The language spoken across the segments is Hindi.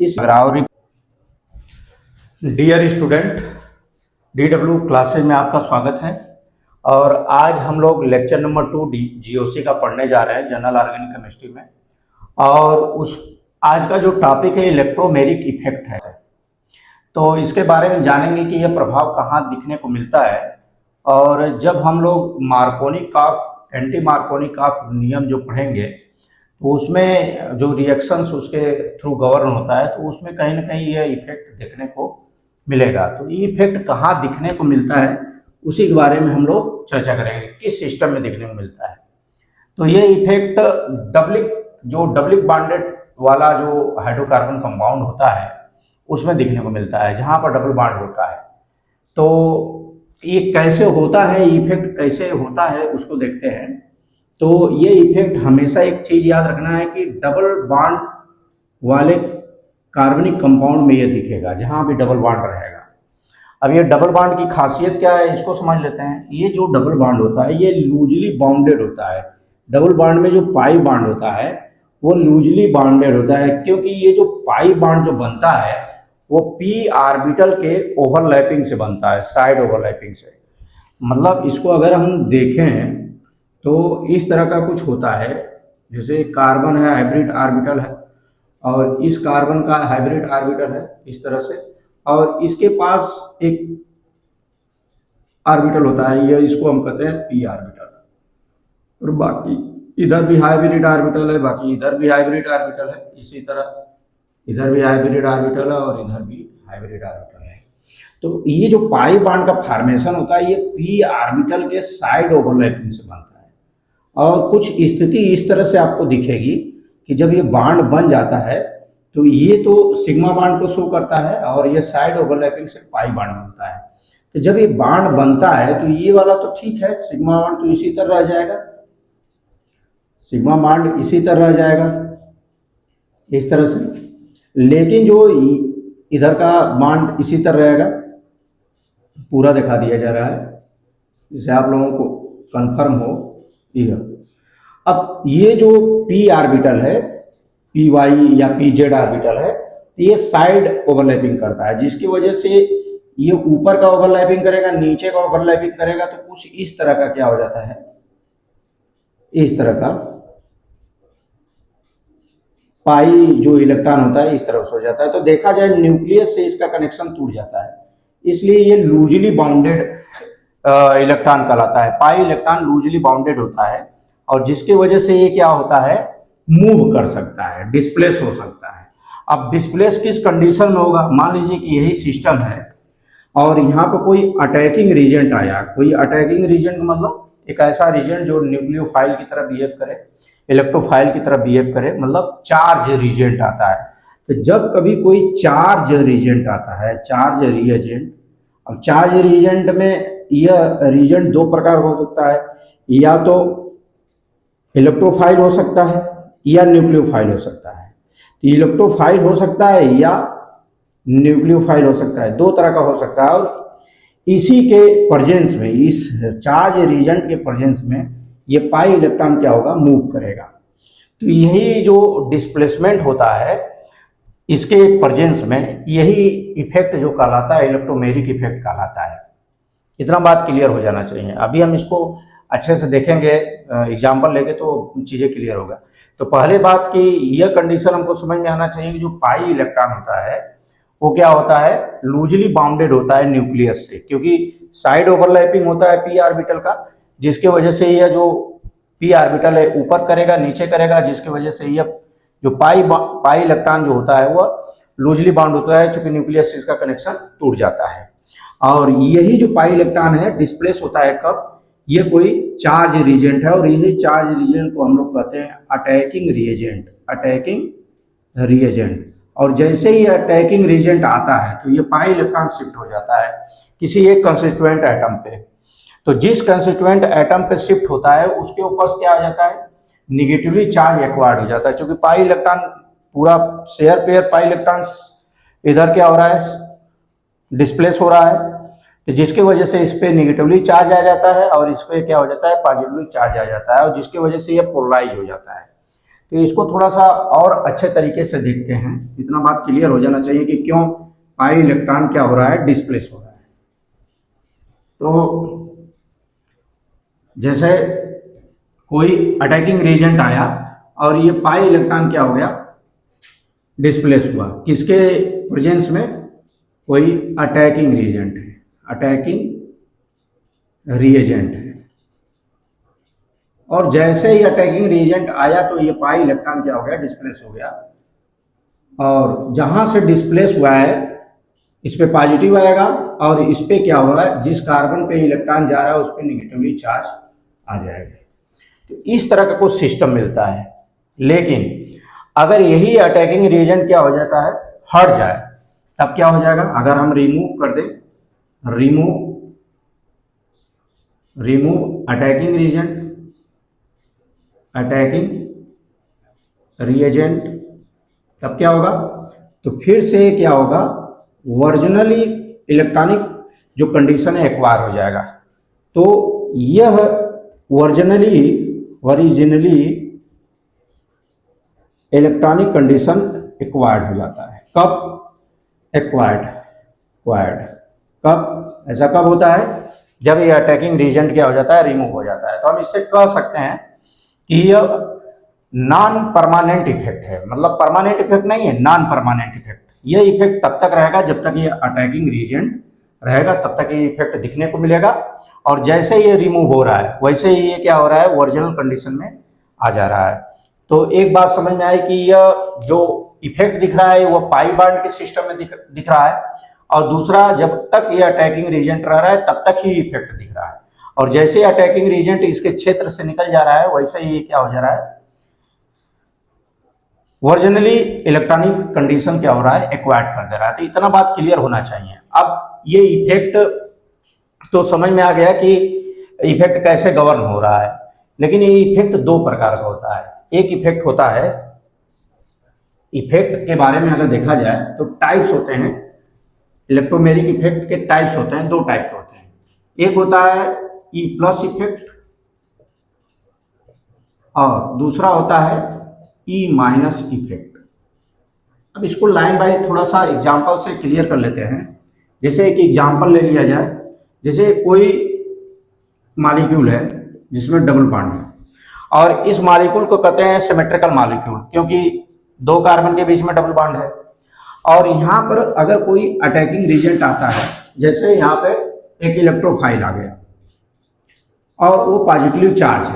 इस ग्रावरी डियर स्टूडेंट, DW क्लासेज में आपका स्वागत है। और आज हम लोग लेक्चर नंबर 2 GOC का पढ़ने जा रहे हैं, जनरल ऑर्गेनिक केमिस्ट्री में। और उस आज का जो टॉपिक है इलेक्ट्रोमेरिक इफेक्ट है। तो इसके बारे में जानेंगे कि यह प्रभाव कहाँ दिखने को मिलता है। और जब हम लोग मार्कोनी-कॉफ एंटी मार्कोनी-कॉफ नियम जो पढ़ेंगे तो उसमें जो रिएक्शंस उसके थ्रू गवर्न होता है तो उसमें कहीं ना कहीं यह इफेक्ट देखने को मिलेगा। तो ये इफेक्ट कहाँ दिखने को मिलता है उसी के बारे में हम लोग चर्चा करेंगे, किस सिस्टम में दिखने को मिलता है। तो ये इफेक्ट डबलिक बॉन्डेड वाला जो हाइड्रोकार्बन कंपाउंड होता है उसमें दिखने को मिलता है, जहाँ पर डबल बॉन्ड होता है। तो ये कैसे होता है, इफेक्ट कैसे होता है उसको देखते हैं। तो ये इफेक्ट हमेशा एक चीज याद रखना है कि डबल बॉन्ड वाले कार्बनिक कंपाउंड में ये दिखेगा, जहां भी डबल बॉन्ड रहेगा। अब ये डबल बॉन्ड की खासियत क्या है इसको समझ लेते हैं। ये जो डबल बॉन्ड होता है ये लूजली बाउंडेड होता है। डबल बॉन्ड में जो पाई बॉन्ड होता है वो लूजली बाउंडेड होता है, क्योंकि ये जो पाई बॉन्ड जो बनता है वो p ऑर्बिटल के ओवरलैपिंग से बनता है, साइड ओवरलैपिंग से। मतलब इसको अगर हम देखें तो इस तरह का कुछ होता है, जैसे कार्बन है, हाइब्रिड ऑर्बिटल है, और इस कार्बन का हाइब्रिड ऑर्बिटल है इस तरह से, और इसके पास एक ऑर्बिटल होता है, ये इसको हम कहते हैं p ऑर्बिटल। और बाकी इधर भी हाइब्रिड ऑर्बिटल है, बाकी इधर भी हाइब्रिड ऑर्बिटल है, इसी तरह इधर भी हाइब्रिड ऑर्बिटल है और इधर भी हाइब्रिड ऑर्बिटल है। तो ये जो पाई बॉन्ड का फॉर्मेशन होता है ये p ऑर्बिटल के साइड ओवरलैपिंग से बनता है। और कुछ स्थिति इस तरह से आपको दिखेगी कि जब ये बॉन्ड बन जाता है तो ये तो सिग्मा बॉन्ड को शो करता है और ये साइड ओवरलैपिंग से पाई बॉन्ड बनता है। तो जब ये बॉन्ड बनता है तो ये वाला तो ठीक है, सिग्मा बॉन्ड तो इसी तरह रह जाएगा, सिग्मा बॉन्ड इसी तरह रह जाएगा इस तरह से। लेकिन जो इधर का बॉन्ड इसी तरह रहेगा, पूरा दिखा दिया जा रहा है जिससे आप लोगों को कंफर्म हो इधर। अब ये जो p ऑर्बिटल है, py या pz ऑर्बिटल है, ये साइड ओवरलैपिंग करता है, जिसकी वजह से ये ऊपर का ओवरलैपिंग करेगा, नीचे का ओवरलैपिंग करेगा। तो कुछ इस तरह का क्या हो जाता है, इस तरह का पाई जो इलेक्ट्रॉन होता है इस तरह से हो जाता है। तो देखा जाए न्यूक्लियस से इसका कनेक्शन टूट जाता है, इसलिए ये लूजली बाउंडेड इलेक्ट्रॉन कहलाता है। पाई इलेक्ट्रॉन लूजली बाउंडेड होता है और जिसकी वजह से ये क्या होता है, मूव कर सकता है, डिस्प्लेस हो सकता है। अब डिस्प्लेस किस कंडीशन में होगा, मान लीजिए कि यही सिस्टम है और यहाँ पर कोई अटैकिंग रीजेंट आया। कोई अटैकिंग रीजेंट मतलब एक ऐसा रीजेंट जो न्यूक्लियोफाइल की तरह बिहेव करे, इलेक्ट्रोफाइल की तरह बिहेव करे, मतलब चार्ज रीजेंट आता है। तो जब कभी कोई चार्ज रीजेंट आता है, चार्ज रीएजेंट, अब चार्ज रीजेंट में यह रीजेंट दो प्रकार हो सकता है, या तो इलेक्ट्रोफाइल हो सकता है या न्यूक्लियोफाइल हो सकता है। तो इलेक्ट्रोफाइल हो सकता है या न्यूक्लियोफाइल हो सकता है, दो तरह का हो सकता है। और इसी के प्रेजेंस में, इस चार्ज रीजेंट के प्रेजेंस में ये पाई इलेक्ट्रॉन क्या होगा, मूव करेगा। तो यही जो डिस्प्लेसमेंट होता है इसके प्रेजेंस में, यही इफेक्ट जो कहलाता है इलेक्ट्रोमेरिक इफेक्ट कहलाता है। इतना बात क्लियर हो जाना चाहिए। अभी हम इसको अच्छे से देखेंगे, एग्जाम्पल लेके तो चीज़ें क्लियर होगा। तो पहले बात की यह कंडीशन हमको समझ में आना चाहिए कि जो पाई इलेक्ट्रॉन होता है वो क्या होता है, लूजली बाउंडेड होता है न्यूक्लियस से, क्योंकि साइड ओवरलैपिंग होता है p ऑर्बिटल का, जिसके वजह से यह जो p ऑर्बिटल है ऊपर करेगा नीचे करेगा, जिसकी वजह से यह जो पाई इलेक्ट्रॉन जो होता है वह लूजली बाउंड होता है, चूंकि न्यूक्लियस से इसका कनेक्शन टूट जाता है। और यही जो पाई इलेक्ट्रॉन है डिस्प्लेस होता है कब, ये कोई चार्ज रीजेंट है, और यही चार्ज रीजेंट को हम लोग कहते हैं अटैकिंग रीएजेंट, अटैकिंग रीएजेंट। और जैसे ही अटैकिंग रीजेंट आता है तो ये पाई इलेक्ट्रॉन शिफ्ट हो जाता है किसी एक कंस्टिट्यूएंट एटम पे। तो जिस कंस्टिट्यूएंट एटम पे शिफ्ट होता है उसके ऊपर क्या हो जाता है, निगेटिवली चार्ज एक्वायर्ड हो जाता है, क्योंकि पाई इलेक्ट्रॉन पूरा शेयर पेयर पाई इलेक्ट्रॉन इधर क्या हो रहा है, डिस्प्लेस हो रहा है। तो जिसकी वजह से इस पे निगेटिवली चार्ज आ जाता है और इस पे क्या हो जाता है, पॉजिटिवली चार्ज आ जाता है, और जिसकी वजह से ये पोलराइज हो जाता है। तो इसको थोड़ा सा और अच्छे तरीके से देखते हैं। इतना बात क्लियर हो जाना चाहिए कि क्यों पाई इलेक्ट्रॉन क्या हो रहा है, डिस्प्लेस हो रहा है। तो जैसे कोई अटैकिंग रीजेंट आया और ये पाई इलेक्ट्रॉन क्या हो गया, डिस्प्लेस हुआ। किसके प्रेजेंस में? कोई अटैकिंग रीजेंट है, अटैकिंग रिएजेंट है। और जैसे ही अटैकिंग रिएजेंट आया तो ये पाई इलेक्ट्रॉन क्या हो गया, डिस्प्लेस हो गया। और जहां से डिस्प्लेस हुआ है इस पे पॉजिटिव आएगा और इस पे क्या होगा, जिस कार्बन पे इलेक्ट्रॉन जा रहा है उस पे निगेटिवली चार्ज आ जाएगा। तो इस तरह का कुछ सिस्टम मिलता है। लेकिन अगर यही अटैकिंग रिएजेंट क्या हो जाता है, हट जाए, तब क्या हो जाएगा? अगर हम रिमूव कर दें, रिमूव अटैकिंग रिएजेंट, तब क्या होगा? तो फिर से क्या होगा, ओरिजिनली इलेक्ट्रॉनिक जो कंडीशन है एक्वायर हो जाएगा। तो यह ओरिजिनली इलेक्ट्रॉनिक कंडीशन एक्वायर्ड हो जाता है। कब एक्वायर्ड? कब? ऐसा कब होता है? जब ये अटैकिंग रीजेंट क्या हो जाता है, रिमूव हो जाता है। तो हम इससे कह सकते हैं कि यह नॉन परमानेंट इफेक्ट है। मतलब परमानेंट इफेक्ट नहीं है, नॉन परमानेंट इफेक्ट। यह इफेक्ट तब तक रहेगा जब तक ये अटैकिंग रीजेंट रहेगा, तब तक ये इफेक्ट दिखने को मिलेगा। और जैसे ये रिमूव हो रहा है वैसे ही ये क्या हो रहा है, ओरिजिनल कंडीशन में आ जा रहा है। तो एक बात समझ में आई कि यह जो इफेक्ट दिख रहा है वो पाई बॉन्ड के सिस्टम में दिख रहा है, और दूसरा जब तक ये अटैकिंग रीजेंट रह रहा है तब तक ही इफेक्ट दिख रहा है। और जैसे ही अटैकिंग रीजेंट इसके क्षेत्र से निकल जा रहा है वैसे ही ये क्या हो जा रहा है, ओरिजिनली इलेक्ट्रॉनिक कंडीशन क्या हो रहा है, एक्वायर्ड कर दे रहा है। तो इतना बात क्लियर होना चाहिए। अब ये इफेक्ट तो समझ में आ गया कि इफेक्ट कैसे गवर्न हो रहा है। लेकिन ये इफेक्ट दो प्रकार का होता है। एक इफेक्ट होता है, इफेक्ट के बारे में अगर देखा जाए तो टाइप्स होते हैं, इलेक्ट्रोमेरिक इफेक्ट के टाइप्स होते हैं, दो टाइप के होते हैं। एक होता है ई प्लस इफेक्ट और दूसरा होता है ई माइनस इफेक्ट। अब इसको लाइन बाय थोड़ा सा एग्जांपल से क्लियर कर लेते हैं। जैसे एक एग्जांपल ले लिया जाए, जैसे कोई मॉलिक्यूल है जिसमें डबल बॉन्ड है और इस मॉलिक्यूल को कहते हैं सिमेट्रिकल मॉलिक्यूल, क्योंकि दो कार्बन के बीच में डबल बॉन्ड है। और यहाँ पर अगर कोई अटैकिंग रीजेंट आता है, जैसे यहाँ पे एक इलेक्ट्रोफाइल आ गया और वो पॉजिटिव चार्ज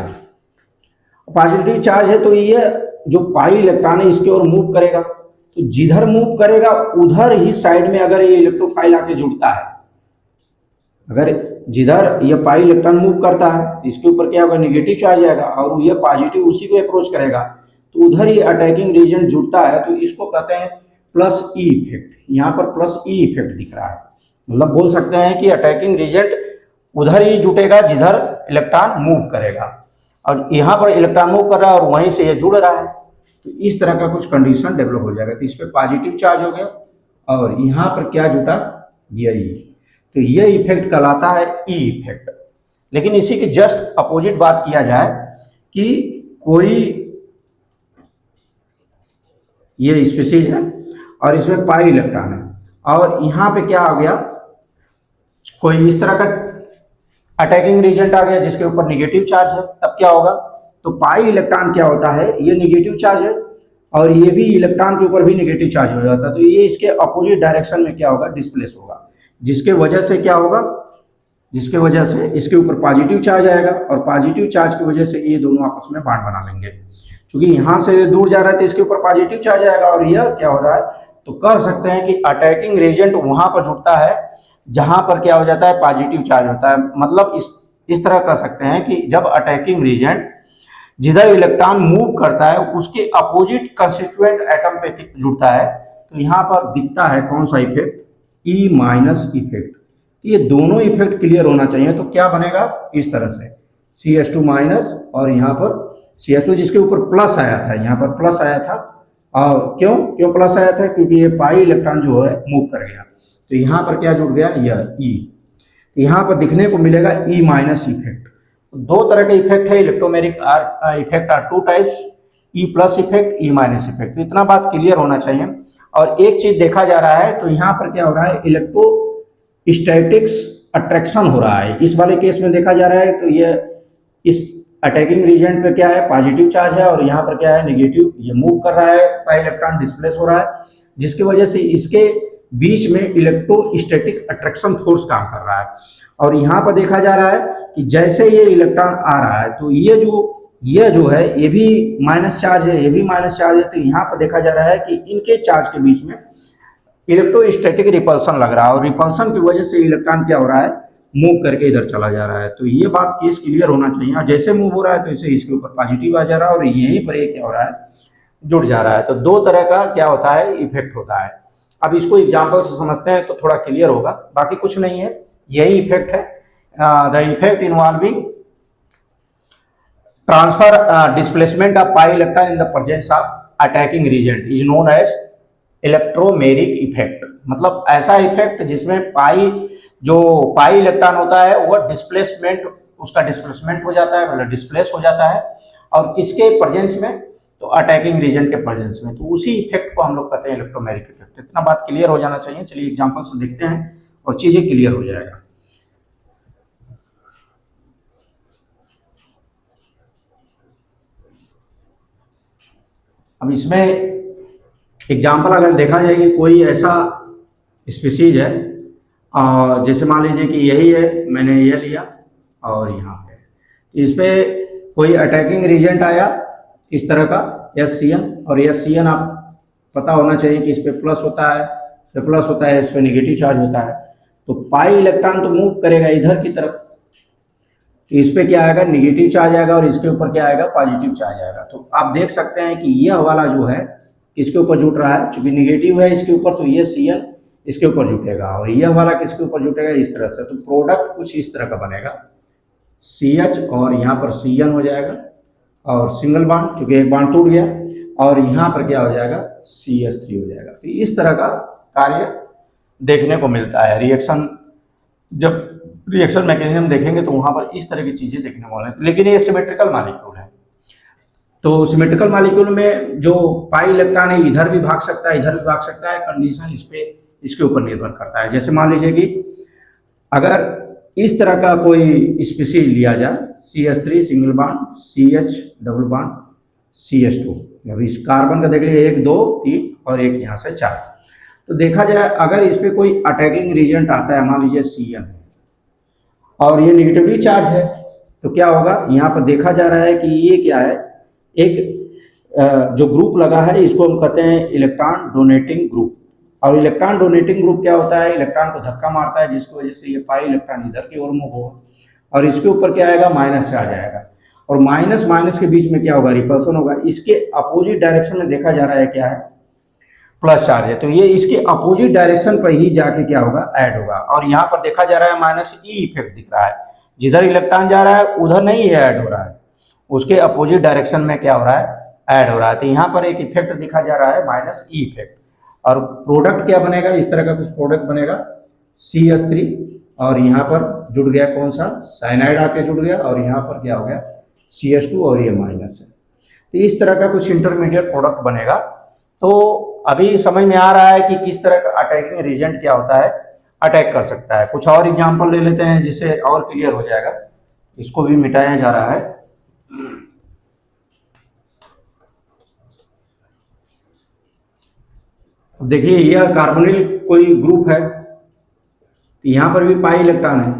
है, तो ये जो पाई इलेक्ट्रॉन है इसकी ओर मूव करेगा। तो जिधर मूव करेगा उधर ही साइड में अगर ये इलेक्ट्रोफाइल आके जुड़ता है, अगर जिधर ये पाई इलेक्ट्रॉन मूव करता है इसके ऊपर क्या होगा, निगेटिव चार्ज आएगा और ये पॉजिटिव उसी को अप्रोच करेगा, तो उधर ही अटैकिंग रीजन जुड़ता है। तो इसको कहते हैं प्लस ई इफेक्ट। यहाँ पर प्लस ई इफेक्ट दिख रहा है, मतलब बोल सकते हैं कि अटैकिंग रीजेंट उधर ही जुटेगा जिधर इलेक्ट्रॉन मूव करेगा, और यहाँ पर इलेक्ट्रॉन मूव कर रहा है और वहीं से ये जुड़ रहा है। तो इस तरह का कुछ कंडीशन डेवलप हो जाएगा। तो इस पर पॉजिटिव चार्ज हो गया और यहाँ पर क्या जुटा, ये ई। तो ये इफेक्ट कहलाता है ई इफेक्ट। लेकिन इसी की जस्ट अपोजिट बात किया जाए कि कोई ये स्पीशीज है और इसमें पाई इलेक्ट्रॉन है और यहाँ पे क्या आ गया, कोई इस तरह का अटैकिंग रीजेंट आ गया जिसके ऊपर निगेटिव चार्ज है, तब क्या होगा, तो पाई इलेक्ट्रॉन क्या होता है, ये निगेटिव चार्ज है और ये भी इलेक्ट्रॉन के ऊपर भी निगेटिव चार्ज हो जाता है। तो ये इसके अपोजिट डायरेक्शन में क्या होगा, डिस्प्लेस होगा, जिसके वजह से क्या होगा, जिसके वजह से इसके ऊपर पॉजिटिव चार्ज आएगा और पॉजिटिव चार्ज की वजह से ये दोनों आपस में बॉन्ड बना लेंगे। क्योंकि यहाँ से दूर जा रहा है तो इसके ऊपर पॉजिटिव चार्ज आएगा और यह क्या हो रहा है, तो कह सकते हैं कि अटैकिंग एजेंट वहां पर जुड़ता है जहां पर क्या हो जाता है, पॉजिटिव चार्ज होता है। मतलब इस तरह कह सकते हैं कि जब अटैकिंग एजेंट जिधर इलेक्ट्रॉन मूव करता है उसके अपोजिट कंस्टिट्यूएंट एटम पे जुड़ता है, तो यहाँ पर दिखता है कौन सा इफेक्ट, ई माइनस इफेक्ट। ये दोनों इफेक्ट क्लियर होना चाहिए। तो क्या बनेगा, इस तरह से CH2 माइनस और यहाँ पर CH2 जिसके ऊपर प्लस आया था, यहाँ पर प्लस आया था। और क्यों प्लस आया था, क्योंकि ये पाई इलेक्ट्रॉन जो है मूव कर गया, तो यहाँ पर क्या जुड़ गया, यह ई। यहाँ पर दिखने को मिलेगा ई माइनस इफेक्ट। दो तरह के इफेक्ट है electromeric effect are two types, E plus effect, E minus effect. तो इतना बात क्लियर होना चाहिए। और एक चीज देखा जा रहा है, तो यहाँ पर क्या हो रहा है, इलेक्ट्रोस्टैटिक्स अट्रैक्शन हो रहा है। इस वाले केस में देखा जा रहा है, तो ये इस अटैकिंग रीजन पे क्या है, पॉजिटिव चार्ज है, और यहाँ पर क्या है, नेगेटिव। ये मूव कर रहा है, पाई इलेक्ट्रॉन डिस्प्लेस हो रहा है, जिसकी वजह से इसके बीच में इलेक्ट्रोस्टैटिक अट्रैक्शन फोर्स काम कर रहा है। और यहाँ पर देखा जा रहा है कि जैसे ये इलेक्ट्रॉन आ रहा है, तो ये जो है, ये भी माइनस चार्ज है, ये भी माइनस चार्ज है। तो यहाँ पर देखा जा रहा है कि इनके चार्ज के बीच में इलेक्ट्रोस्टैटिक रिपल्सन लग रहा है, और रिपल्सन की वजह से इलेक्ट्रॉन क्या हो रहा है, मूव करके इधर चला जा रहा है। तो ये बात केस क्लियर होना चाहिए। और जैसे मूव हो रहा है, तो इसे इसके ऊपर पॉजिटिव आ जा रहा है, और यहीं पर ये क्या हो रहा है, जुड़ जा रहा है। तो दो तरह का क्या होता है, इफेक्ट होता है। अब इसको एग्जाम्पल से समझते हैं तो थोड़ा क्लियर होगा, बाकी कुछ नहीं है, यही इफेक्ट है। The effect involving transfer displacement of pi electron in the presence of attacking reagent is known as electromeric effect. मतलब ऐसा इफेक्ट जिसमें पाई इलेक्ट्रॉन होता है, वह उसका डिस्प्लेसमेंट हो जाता है, मतलब डिस्प्लेस हो जाता है। और किसके प्रेजेंस में, तो अटैकिंग रीजन के प्रेजेंस में। तो उसी इफेक्ट को हम लोग कहते हैं इलेक्ट्रोमेरिक इफेक्ट। इतना बात क्लियर हो जाना चाहिए। चलिए एग्जांपल से देखते हैं और चीजें क्लियर हो जाएगा। अब इसमें एग्जाम्पल अगर देखा जाए कि कोई ऐसा स्पीसीज है, जैसे मान लीजिए कि यही है, मैंने ये लिया और यहाँ पे इस पे कोई अटैकिंग रीजेंट आया इस तरह का SCN, और SCN आप पता होना चाहिए कि इस पे प्लस होता है, इस पे प्लस होता है, इस पे नेगेटिव चार्ज होता है। तो पाई इलेक्ट्रॉन तो मूव करेगा इधर की तरफ, तो इस पे क्या आएगा, नेगेटिव चार्ज आएगा, और इसके ऊपर क्या आएगा, पॉजिटिव चार्ज आएगा। तो आप देख सकते हैं कि यह वाला जो है किसके ऊपर जुट रहा है, चूंकि नेगेटिव है इसके ऊपर, तो ये CN इसके ऊपर जुटेगा, और यह वाला किसके ऊपर जुटेगा, इस तरह से। तो प्रोडक्ट कुछ इस तरह का बनेगा, CH और यहाँ पर CN हो जाएगा, और सिंगल बॉन्ड, चूंकि एक बॉन्ड टूट गया, और यहाँ पर क्या हो जाएगा, CH3 हो जाएगा। तो इस तरह का कार्य देखने को मिलता है। जब रिएक्शन मैकेनिज्म देखेंगे तो वहां पर इस तरह की चीजें देखने वाले हैं। लेकिन ये सिमेट्रिकल मॉलिक्यूल है, तो सिमेट्रिकल मॉलिक्यूल में जो पाई इलेक्ट्रॉन है, इधर भी भाग सकता है, इधर भी भाग सकता है। कंडीशन इसके ऊपर निर्भर करता है। जैसे मान लीजिए कि अगर इस तरह का कोई स्पीसीज लिया जाए, CH3 single bond, CH double bond, CH2। अभी इस कार्बन का देख लीजिए 1 2 3 और एक यहाँ से 4। तो देखा जाए अगर इस पे कोई अटैकिंग रीजेंट आता है, मान लीजिए CN है और ये नेगेटिवली चार्ज है, तो क्या होगा, यहाँ पर देखा जा रहा है कि ये क्या है, एक जो ग्रुप लगा है, इसको हम कहते हैं इलेक्ट्रॉन डोनेटिंग ग्रुप। और इलेक्ट्रॉन डोनेटिंग ग्रुप क्या होता है, इलेक्ट्रॉन को धक्का मारता है, जिसकी वजह से ये पाई इलेक्ट्रॉन इधर की ओर मूव होगा, और इसके ऊपर क्या आएगा, माइनस चार्ज आएगा, और माइनस माइनस के बीच में क्या होगा, रिपल्सन होगा। इसके अपोजिट डायरेक्शन में देखा जा रहा है क्या है, प्लस चार्ज है, तो ये इसके अपोजिट डायरेक्शन पर ही जाके क्या होगा, ऐड होगा। और यहाँ पर देखा जा रहा है माइनस ई इफेक्ट दिख रहा है, जिधर इलेक्ट्रॉन जा रहा है उधर नहीं ये ऐड हो रहा है, उसके अपोजिट डायरेक्शन में क्या हो रहा है, ऐड हो रहा है। तो यहाँ पर एक इफेक्ट दिखा जा रहा है माइनस ई इफेक्ट। और प्रोडक्ट क्या बनेगा, इस तरह का कुछ प्रोडक्ट बनेगा, CH3 और यहाँ पर जुड़ गया कौन सा, साइनाइड आके जुड़ गया, और यहाँ पर क्या हो गया, CH2 और ये माइनस है। तो इस तरह का कुछ इंटरमीडिएट प्रोडक्ट बनेगा। तो अभी समझ में आ रहा है कि किस तरह का अटैकिंग रीजेंट क्या होता है, अटैक कर सकता है। कुछ और एग्जांपल ले लेते हैं जिससे और क्लियर हो जाएगा। इसको भी मिटाया जा रहा है। देखिए यह कार्बोनिल कोई ग्रुप है, तो यहाँ पर भी पाई इलेक्ट्रॉन है।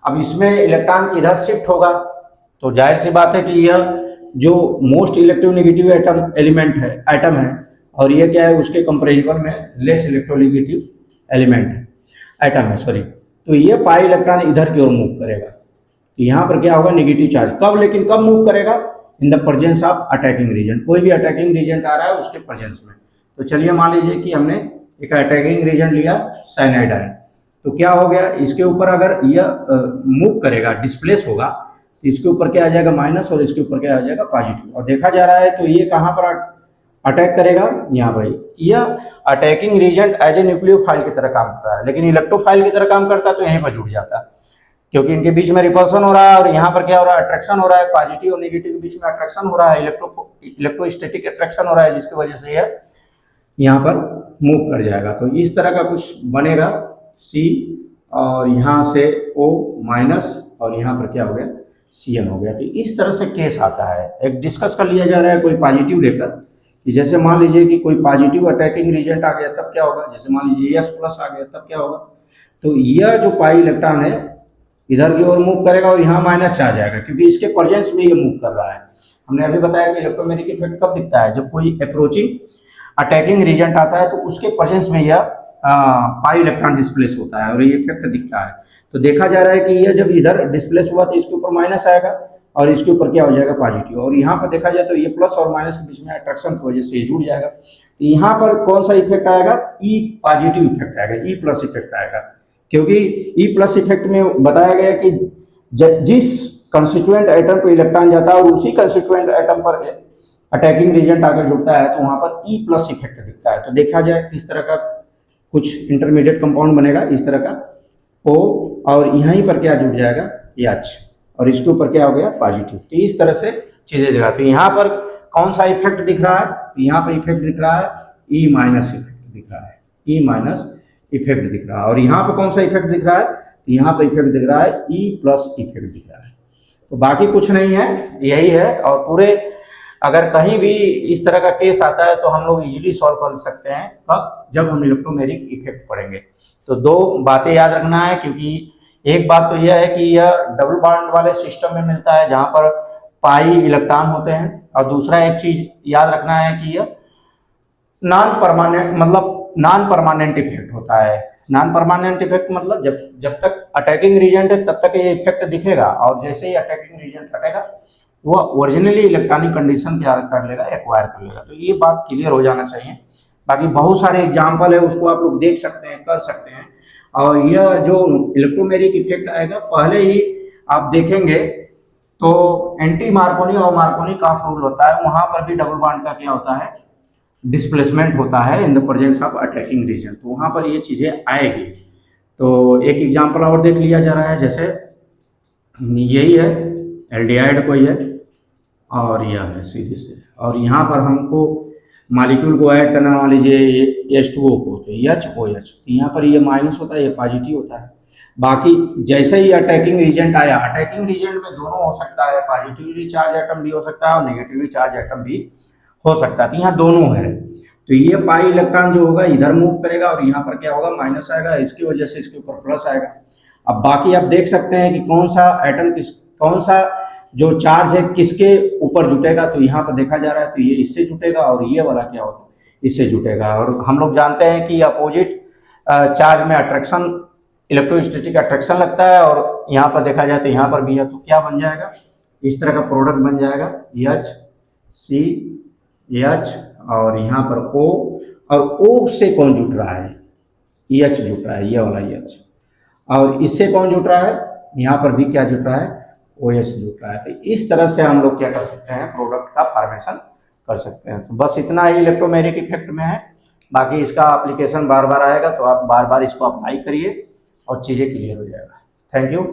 अब इसमें इलेक्ट्रॉन इधर शिफ्ट होगा, तो जाहिर सी बात है कि यह जो मोस्ट इलेक्ट्रोनेगेटिव एटम है, और ये क्या है, उसके कंपेरिजन में लेस इलेक्ट्रोनेगेटिव एटम है, सॉरी। तो ये पाई इलेक्ट्रॉन इधर की ओर मूव करेगा, तो यहाँ पर क्या होगा, नेगेटिव चार्ज। कब, लेकिन कब मूव करेगा, in the presence of attacking reagent. कोई भी अटैकिंग रीजेंट आ रहा है उसके प्रेजेंस में। तो चलिए मान लीजिए कि हमने एक अटैकिंग रीजेंट लिया, साइनाइड आयन, तो क्या हो गया, इसके ऊपर अगर यह मूव करेगा, डिस्प्लेस होगा, तो इसके ऊपर क्या आ जाएगा, माइनस, और इसके ऊपर क्या आ जाएगा, पॉजिटिव। और देखा जा रहा है तो ये कहाँ पर अटैक करेगा, यहाँ पर। यह attacking reagent as a nucleophile की तरह काम करता है, लेकिन इलेक्ट्रोफाइल की तरह काम करता है, तो यहीं पर जुड़ जाता है। क्योंकि इनके बीच में रिपल्सन हो रहा है और यहाँ पर क्या हो रहा है, अट्रैक्शन हो रहा है, पॉजिटिव और नेगेटिव के बीच में अट्रैक्शन हो रहा है, इलेक्ट्रोस्टैटिक अट्रैक्शन हो रहा है, जिसकी वजह से यह यहाँ पर मूव कर जाएगा। तो इस तरह का कुछ बनेगा C, और यहाँ से O माइनस, और यहाँ पर क्या हो गया, Cn हो गया। तो इस तरह से केस आता है। एक डिस्कस कर लिया जा रहा है कोई पॉजिटिव लेकर, कि जैसे मान लीजिए कि कोई पॉजिटिव अटैकिंग रीजेंट आ गया तब क्या होगा, जैसे मान लीजिए S प्लस आ गया तब क्या होगा। तो यह जो पाई इलेक्ट्रॉन है इधर की ओर मूव करेगा और यहाँ माइनस चार्ज आएगा, क्योंकि इसके प्रेजेंस में ये मूव कर रहा है। हमने अभी बताया कि इलेक्ट्रोमैग्नेटिक इफेक्ट कब दिखता है, जब कोई अप्रोचिंग अटैकिंग रीजेंट आता है तो उसके प्रेजेंस में यह पाई इलेक्ट्रॉन डिस्प्लेस होता है और ये इफेक्ट दिखता है। तो देखा जा रहा है कि यह जब इधर डिस्प्लेस हुआ तो इसके ऊपर माइनस आएगा और इसके ऊपर क्या हो जाएगा, पॉजिटिव। और यहाँ पर देखा जाए तो ये प्लस और माइनस के बीच में अट्रैक्शन की वजह से ये जुड़ जाएगा। तो यहाँ पर कौन सा इफेक्ट आएगा, ई पॉजिटिव इफेक्ट आएगा, ई प्लस इफेक्ट आएगा। क्योंकि ई प्लस इफेक्ट में बताया गया कि जिस कंस्टिट्यूएंट एटम पर इलेक्ट्रॉन जाता है और उसी कंस्टिट्यूएंट एटम पर अटैकिंग रीजेंट आकर जुड़ता है तो वहां पर ई प्लस इफेक्ट दिखता है। तो देखा जाए इस तरह का कुछ इंटरमीडिएट कंपाउंड बनेगा इस तरह का O, और यहीं पर क्या जुड़ जाएगा, H, और इसके ऊपर क्या हो गया, पॉजिटिव। तो इस तरह से चीजें दिखा। तो यहाँ पर कौन सा इफेक्ट दिख रहा है, तो यहाँ पर इफेक्ट दिख रहा है ई माइनस इफेक्ट दिख रहा है, ई माइनस इफेक्ट दिख रहा है। और यहाँ पर कौन सा इफेक्ट दिख रहा है, तो यहाँ पर इफेक्ट दिख रहा है ई प्लस इफेक्ट दिख रहा है। तो बाकी कुछ नहीं है, यही है। और पूरे अगर कहीं भी इस तरह का केस आता है तो हम लोग इजीली सॉल्व कर सकते हैं, कब, जब हम इलेक्ट्रोमैग्नेटिक इफेक्ट पढ़ेंगे। तो दो बातें याद रखना है, क्योंकि एक बात तो यह है कि यह डबल बॉन्ड वाले सिस्टम में मिलता है जहां पर पाई इलेक्ट्रॉन होते हैं, और दूसरा एक चीज याद रखना है कि यह नॉन परमानेंट इफेक्ट होता है। नॉन परमानेंट इफेक्ट मतलब जब तक अटैकिंग रीजेंट है तब तक ये इफेक्ट दिखेगा, और जैसे ही अटैकिंग रीजेंट हटेगा वो ओरिजिनली इलेक्ट्रॉनिक कंडीशन क्या कर लेगा, एक्वायर कर लेगा। तो ये बात क्लियर हो जाना चाहिए। बाकी बहुत सारे एग्जाम्पल है, उसको आप लोग देख सकते हैं, कर सकते हैं। और यह जो इलेक्ट्रोमैग्नेटिक इफेक्ट आएगा पहले ही आप देखेंगे तो एंटी मार्कोनी और मार्कोनी का रूल होता है, वहां पर भी डबल बॉन्ड का क्या होता है, डिस्प्लेसमेंट होता है in the presence of attacking reagent. तो वहां पर ये चीजें आएगी। तो एक एग्जाम्पल और देख लिया जा रहा है, जैसे यही है एल्डिहाइड कोई है और यह है सीधे से, और यहाँ पर हमको मॉलिक्यूल को ऐड करना, मान लीजिए H2O को, तो HOH, यहाँ पर ये माइनस होता है, ये पॉजिटिव होता है। बाकी जैसे ही अटैकिंग रीजेंट आया, अटैकिंग रीजेंट में दोनों हो सकता है, पॉजिटिवली चार्ज एटम भी हो सकता है और नेगेटिवली चार्ज एटम भी हो सकता है। तो यहाँ दोनों है। तो ये पाई इलेक्ट्रॉन जो होगा इधर मूव करेगा और यहाँ पर क्या होगा, माइनस आएगा, इसकी वजह से इसके ऊपर प्लस आएगा। अब बाकी आप देख सकते हैं कि कौन सा एटम कौन सा जो चार्ज है किसके ऊपर जुटेगा। तो यहाँ पर देखा जा रहा है तो ये इससे जुटेगा और ये वाला क्या होगा, इससे जुटेगा। और हम लोग जानते हैं कि अपोजिट चार्ज में अट्रैक्शन, इलेक्ट्रोस्टैटिक अट्रैक्शन लगता है, और यहाँ पर देखा जाए तो यहाँ पर भी है। तो क्या बन जाएगा, इस तरह का प्रोडक्ट बन जाएगा H C H, और यहाँ पर O, और O से कौन जुट रहा है, H जुट रहा है, ये वाला H, और इससे कौन जुट रहा है, यहाँ पर भी क्या जुट रहा है, OH जुट रहा है। तो इस तरह से हम लोग क्या कर सकते हैं, प्रोडक्ट का फॉर्मेशन कर सकते हैं। तो बस इतना ही इलेक्ट्रोमैग्नेटिक इफेक्ट में है। बाकी इसका एप्लीकेशन बार बार आएगा तो आप बार बार इसको अप्लाई करिए और चीज़ें क्लियर हो जाएगा। Thank you.